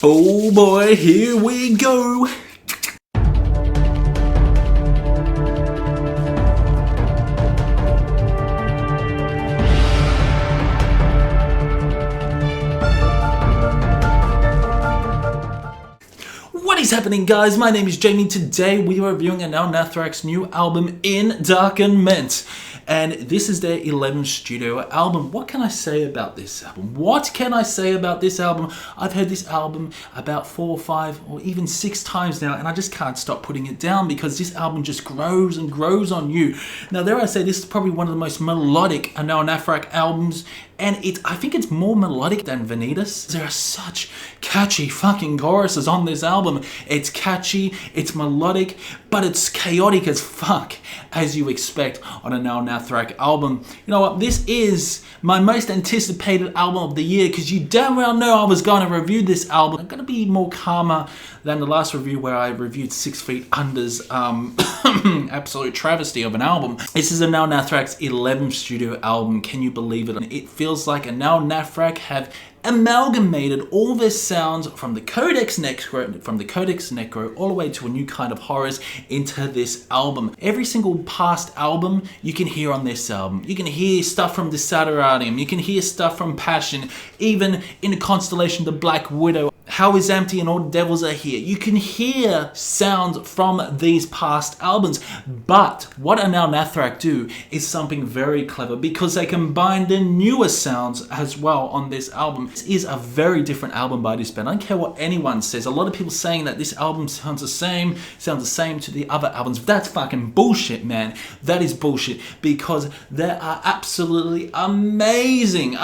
Oh boy, here we go. What is happening, guys? My name is Jamie. Today we are reviewing Anaal Nathrakh's new album, Endarkenment. And this is their 11th studio album. What can I say about this album? I've heard this album about 4 or 5 or even 6 times now, and I just can't stop putting it down because this album just grows and grows on you. Now, dare I say, this is probably one of the most melodic Anaal Nathrakh albums, and I think it's more melodic than Vanitas. There are such catchy fucking choruses on this album. It's catchy, it's melodic, but it's chaotic as fuck, as you expect on an Anaal Nathrakh album. You know what, this is my most anticipated album of the year, because you damn well know I was going to review this album. I'm going to be more calmer than the last review where I reviewed 6 Feet Under's absolute travesty of an album. This is Anaal Nathrakh's 11th studio album. Can you believe it? It feels like Anaal Nathrakh have amalgamated all their sounds from the Codex Necro all the way to a new kind of horrors into this album. Every single past album you can hear on this album. You can hear stuff from Desaderadium, you can hear stuff from Passion, even in the constellation The Black Widow, How Is Empty and All the Devils Are Here. You can hear sounds from these past albums, but what Anaal Nathrakh do is something very clever, because they combine the newer sounds as well on this album. This is a very different album by this band. I don't care what anyone says. A lot of people saying that this album sounds the same to the other albums. That's fucking bullshit, man. That is bullshit, because there are absolutely amazing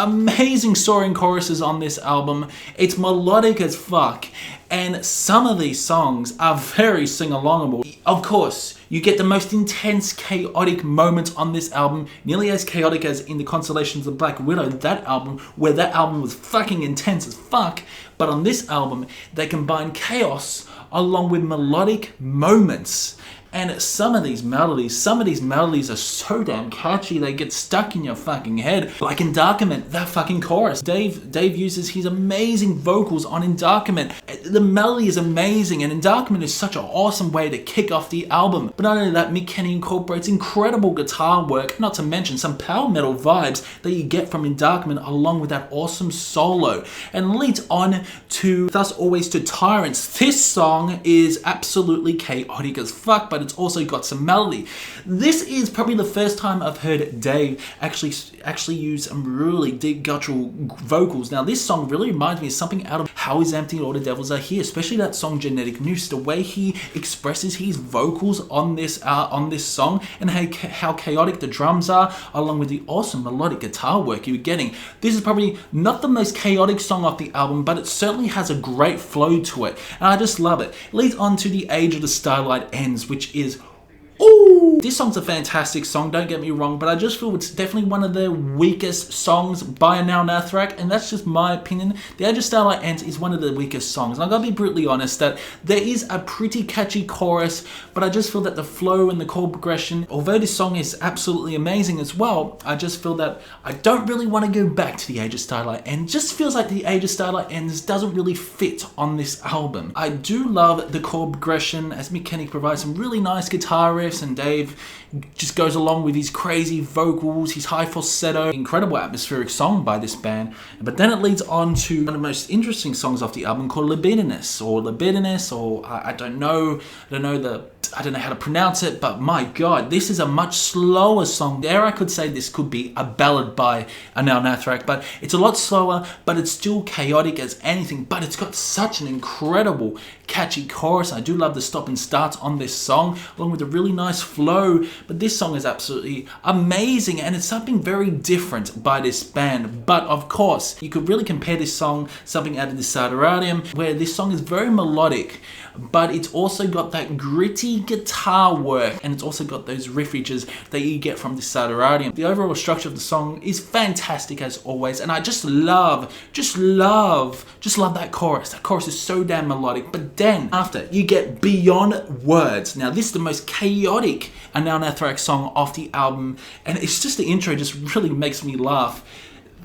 soaring choruses on this album. It's melodic as fuck, and some of these songs are very sing-alongable. Of course, you get the most intense, chaotic moments on this album, nearly as chaotic as in the Constellations of Black Widow, that album was fucking intense as fuck. But on this album, they combine chaos along with melodic moments. And some of these melodies are so damn catchy, they get stuck in your fucking head. Like Endarkenment, that fucking chorus. Dave uses his amazing vocals on Endarkenment. The melody is amazing, and Endarkenment is such an awesome way to kick off the album. But not only that, Mick Kenny incorporates incredible guitar work, not to mention some power metal vibes that you get from Endarkenment, along with that awesome solo. And leads on to Thus Always to Tyrants. This song is absolutely chaotic as fuck, but it's also got some melody. This is probably the first time I've heard Dave actually use some really deep guttural vocals. Now, this song really reminds me of something out of How Is Empty and All the Devils Are Here, especially that song Genetic Noose. The way he expresses his vocals on this song, and how chaotic the drums are, along with the awesome melodic guitar work you're getting. This is probably not the most chaotic song off the album, but it certainly has a great flow to it, and I just love it. It leads on to The Age of the Starlight Ends, which is, ooh, this song's a fantastic song, don't get me wrong, but I just feel it's definitely one of the weakest songs by Anaal Nathrakh, and that's just my opinion. The Age of Starlight Ends is one of the weakest songs, and I gotta be brutally honest that there is a pretty catchy chorus, but I just feel that the flow and the chord progression, although this song is absolutely amazing as well, I just feel that I don't really want to go back to The Age of Starlight Ends. Just feels like The Age of Starlight Ends doesn't really fit on this album. I do love the chord progression, as Mick Kenny provides some really nice guitar riffs, and Dave just goes along with his crazy vocals, his high falsetto. Incredible atmospheric song by this band. But then it leads on to one of the most interesting songs off the album, called Libidinous, or I don't know how to pronounce it, but my god, this is a much slower song. There I could say this could be a ballad by Anaal Nathrakh, but it's a lot slower, but it's still chaotic as anything, but it's got such an incredible catchy chorus. I do love the stop and starts on this song, along with a really nice flow, but this song is absolutely amazing, and it's something very different by this band. But of course, you could really compare this song something out of Desaderadium, where this song is very melodic, but it's also got that gritty guitar work, and it's also got those riffages that you get from Desaderadium. The overall structure of the song is fantastic as always, and I just love that chorus. That chorus is so damn melodic. But then after, you get Beyond Words. Now, this is the most chaotic Anaal Nathrakh song off the album, and it's just the intro just really makes me laugh.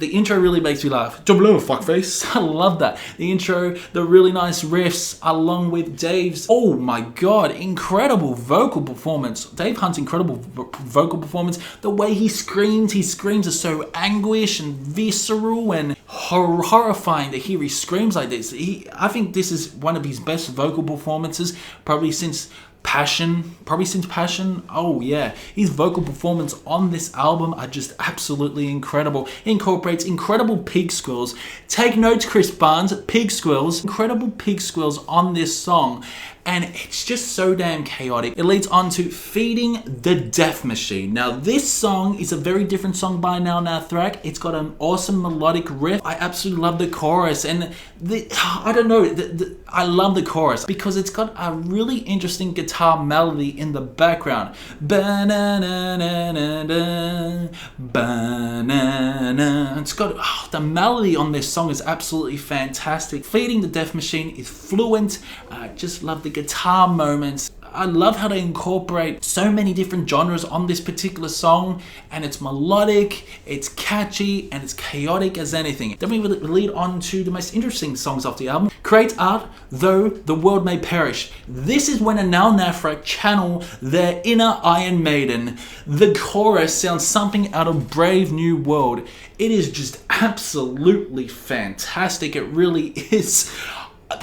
The intro really makes me laugh. Double fuckface. I love that. The intro, the really nice riffs, along with Dave's, oh my god, incredible vocal performance. Dave Hunt's incredible vocal performance. The way he screams are so anguish and visceral and horrifying to hear he screams like this. I think this is one of his best vocal performances, probably since Passion. Oh yeah, his vocal performance on this album are just absolutely incredible. He incorporates incredible pig squeals. Take notes, Chris Barnes, pig squeals. Incredible pig squeals on this song. And it's just so damn chaotic. It leads on to Feeding the Death Machine. Now, this song is a very different song by Anaal Nathrakh. It's got an awesome melodic riff. I absolutely love the chorus. And I love the chorus because it's got a really interesting guitar melody in the background. Ba-na-na-na-na-na, ba-na-na. It's got, the melody on this song is absolutely fantastic. Feeding the Death Machine is fluent. I just love the guitar moments. I love how they incorporate so many different genres on this particular song, and it's melodic, it's catchy, and it's chaotic as anything. Then we lead on to the most interesting songs off the album. Create Art, Though the World May Perish. This is when Anaal Nathrakh channel their inner Iron Maiden. The chorus sounds something out of Brave New World. It is just absolutely fantastic. It really is.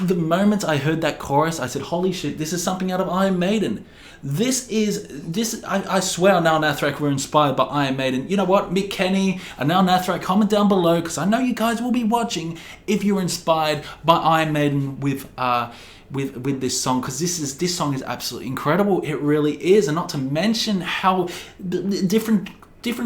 The moment I heard that chorus, I said, holy shit, this is something out of Iron Maiden. I swear Anaal Nathrakh were inspired by Iron Maiden. You know what, Mick Kenny, Anaal Nathrakh, comment down below, because I know you guys will be watching, if you're inspired by Iron Maiden with this song, because this song is absolutely incredible. It really is. And not to mention how different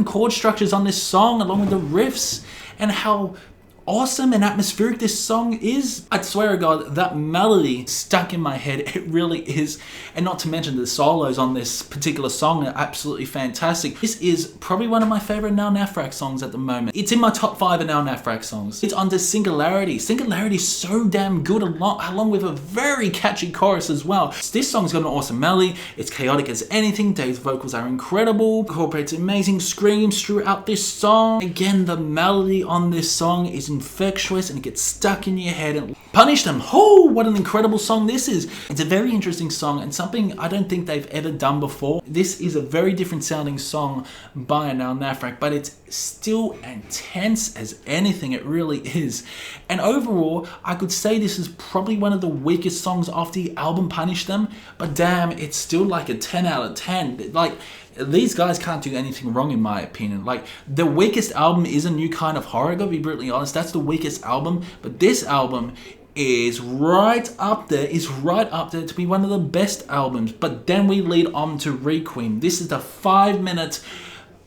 chord structures on this song, along with the riffs, and how awesome and atmospheric this song is. I swear to God, that melody stuck in my head. It really is. And not to mention the solos on this particular song are absolutely fantastic. This is probably one of my favorite Anaal Nathrakh songs at the moment. It's in my top 5 Anaal Nathrakh songs. It's under Singularity. Singularity is so damn good, along with a very catchy chorus as well. This song's got an awesome melody. It's chaotic as anything. Dave's vocals are incredible. Incorporates amazing screams throughout this song. Again, the melody on this song is infectious and it gets stuck in your head. And Punish Them. Oh, what an incredible song this is. It's a very interesting song and something I don't think they've ever done before. This is a very different sounding song by Anaal Nathrakh, but it's still intense as anything. It really is. And overall, I could say this is probably one of the weakest songs off the album Punish Them, but damn, it's still like a 10 out of 10. Like, these guys can't do anything wrong in my opinion. Like, the weakest album is A New Kind of Horror, gotta be brutally honest. That's the weakest album, but this album is right up there to be one of the best albums. But then we lead on to Requiem. This is the 5-minute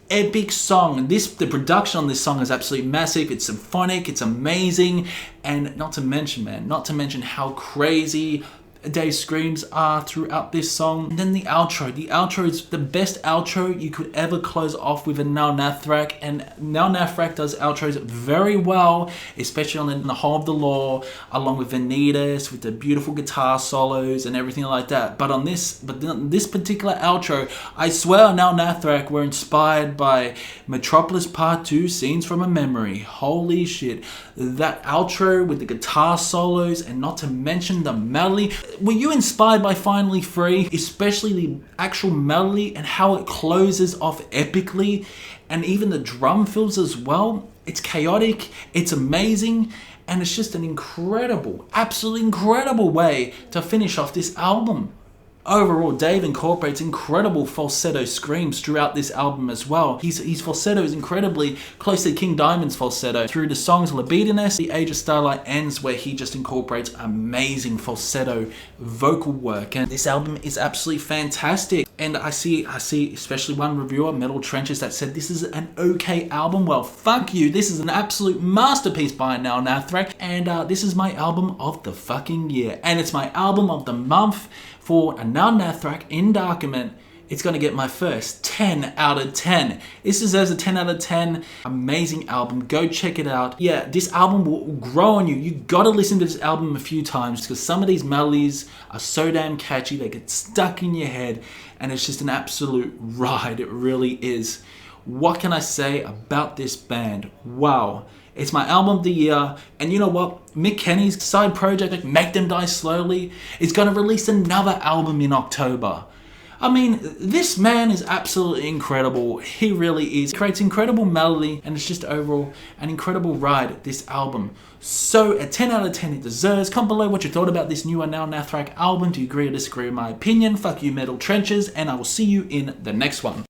epic song. The production on this song is absolutely massive. It's symphonic, it's amazing, and not to mention how crazy Dave's screams are throughout this song. And then the outro. The outro is the best outro you could ever close off with Anaal Nathrakh. And Anaal Nathrakh does outros very well, especially on the Whole of the Law, along with Vanitas, with the beautiful guitar solos and everything like that. But on this particular outro, I swear Anaal Nathrakh were inspired by Metropolis Part 2, Scenes from a Memory. Holy shit. That outro with the guitar solos, and not to mention the melody. Were you inspired by Finally Free? Especially the actual melody and how it closes off epically, and even the drum fills as well. It's chaotic, it's amazing, and it's just an incredible, absolutely incredible way to finish off this album. Overall, Dave incorporates incredible falsetto screams throughout this album as well. His falsetto is incredibly close to King Diamond's falsetto. Through the songs Libidinous, The Age of Starlight Ends, where he just incorporates amazing falsetto vocal work. And this album is absolutely fantastic. And I see especially one reviewer, Metal Trenches, that said this is an okay album. Well, fuck you. This is an absolute masterpiece by Anaal Nathrakh. And this is my album of the fucking year. And it's my album of the month. For Anaal Nathrakh, Endarkenment, it's going to get my first 10 out of 10. This deserves a 10 out of 10. Amazing album. Go check it out. Yeah, this album will grow on you. You got to listen to this album a few times because some of these melodies are so damn catchy. They get stuck in your head and it's just an absolute ride. It really is. What can I say about this band? Wow. It's my album of the year, and you know what? Mick Kenny's side project, like Make Them Die Slowly, is going to release another album in October. I mean, this man is absolutely incredible. He really is. He creates incredible melody, and it's just overall an incredible ride, this album. So, a 10 out of 10 it deserves. Comment below what you thought about this new Anaal Nathrakh album. Do you agree or disagree with my opinion? Fuck you, Metal Trenches, and I will see you in the next one.